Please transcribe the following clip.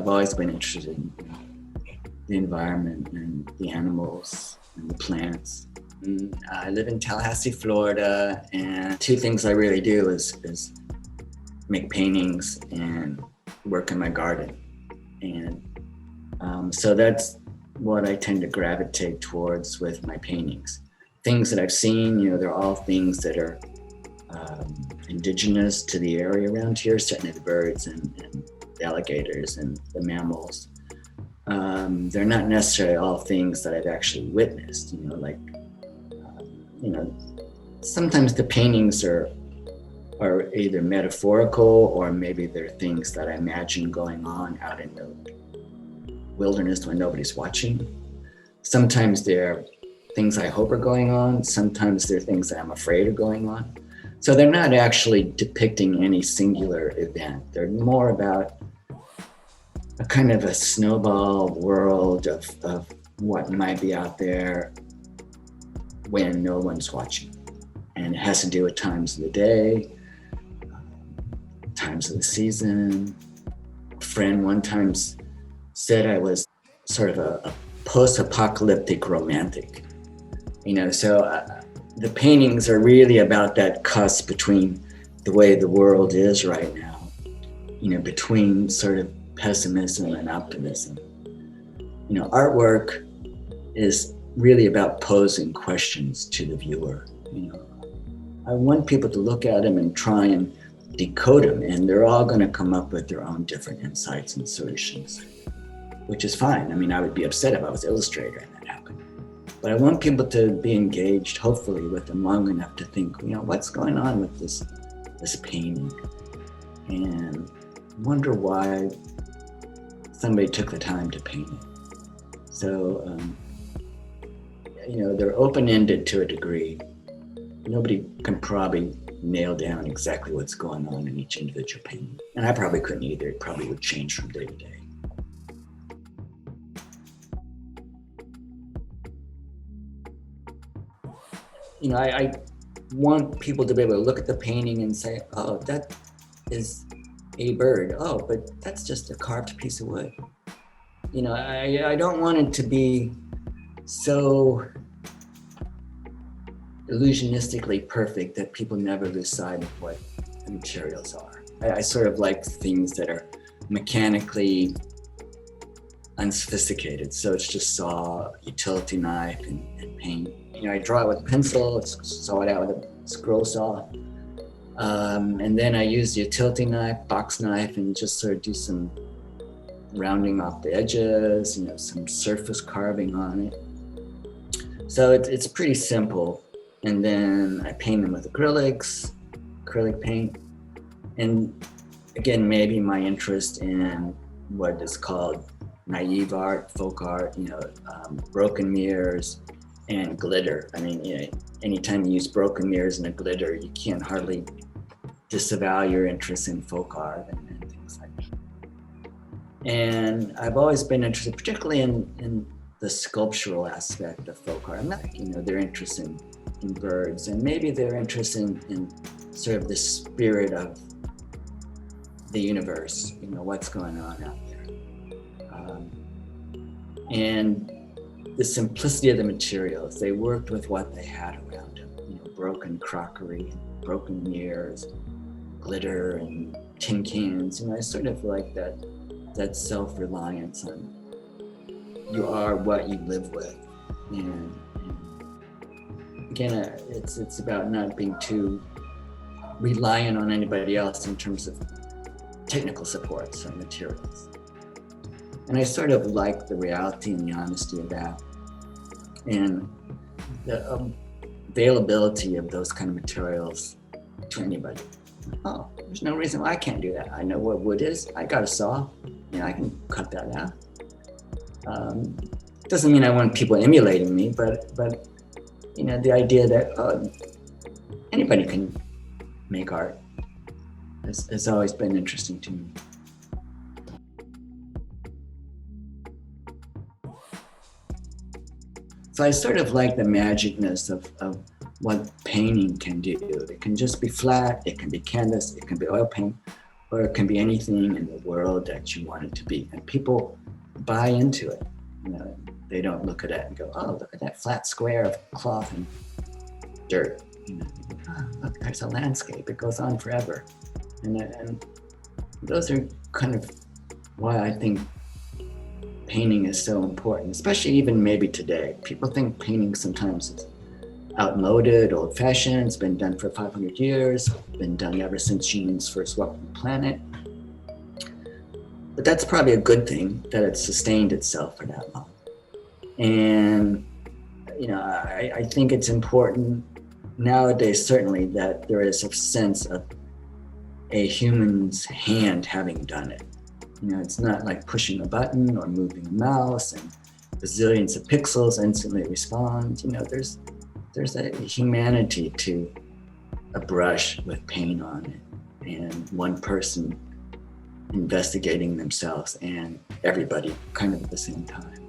I've always been interested in the environment and the animals and the plants. And I live in Tallahassee, Florida, and two things I really do is make paintings and work in my garden. And so that's what I tend to gravitate towards with my paintings. Things that I've seen, they're all things that are indigenous to the area around here, certainly the birds and the alligators and the mammals. They're not necessarily all things that I've actually witnessed, sometimes the paintings are either metaphorical or maybe they're things that I imagine going on out in the wilderness when nobody's watching. Sometimes they're things I hope are going on. Sometimes they're things that I'm afraid are going on. So they're not actually depicting any singular event. They're more about a kind of a snowball world of what might be out there when no one's watching. And it has to do with times of the day, times of the season. A friend one time said I was sort of a post-apocalyptic romantic. The paintings are really about that cusp between the way the world is right now, between sort of pessimism and optimism. Artwork is really about posing questions to the viewer. I want people to look at them and try and decode them, and they're all going to come up with their own different insights and solutions, which is fine. I would be upset if I was an illustrator and that happened. But I want people to be engaged, hopefully, with them long enough to think, what's going on with this painting? And wonder why somebody took the time to paint it. So, they're open-ended to a degree. Nobody can probably nail down exactly what's going on in each individual painting. And I probably couldn't either. It probably would change from day to day. I want people to be able to look at the painting and say, oh, that is a bird. Oh, but that's just a carved piece of wood. I don't want it to be so illusionistically perfect that people never lose sight of what the materials are. I sort of like things that are mechanically unsophisticated. So it's just saw, utility knife, and paint. I draw it with a pencil, saw it out with a scroll saw. And then I use the utility knife, box knife, and just sort of do some rounding off the edges, some surface carving on it. So it's pretty simple. And then I paint them with acrylic paint. And again, maybe my interest in what is called naive art, folk art, broken mirrors and glitter. Anytime you use broken mirrors and a glitter, you can't hardly disavow your interest in folk art and things like that. And I've always been interested, particularly in the sculptural aspect of folk art. I'm not, they're interested in birds, and maybe they're interested in sort of the spirit of the universe, what's going on out there. And the simplicity of the materials. They worked with what they had around them, broken crockery, broken mirrors, glitter and tin cans. I sort of like that self-reliance on you are what you live with. And again, it's about not being too reliant on anybody else in terms of technical supports or materials. And I sort of like the reality and the honesty of that, and the availability of those kind of materials to anybody. Oh, there's no reason why I can't do that. I know what wood is. I got a saw. I can cut that out. Doesn't mean I want people emulating me, but the idea that anybody can make art has always been interesting to me. So I sort of like the magicness of what painting can do. It can just be flat, it can be canvas, it can be oil paint, or it can be anything in the world that you want it to be. And people buy into it. You know, they don't look at it and go, oh, look at that flat square of cloth and dirt. You know, oh, look, there's a landscape. It goes on forever. And those are kind of why I think painting is so important, especially even maybe today. People think painting sometimes is outmoded, old-fashioned. It's been done for 500 years, been done ever since humans first walked the planet. But that's probably a good thing, that it's sustained itself for that long. And, you know, I think it's important nowadays, certainly, that there is a sense of a human's hand having done it. You know, it's not like pushing a button or moving a mouse and bazillions of pixels instantly respond. You know, there's a humanity to a brush with paint on it, and one person investigating themselves and everybody kind of at the same time.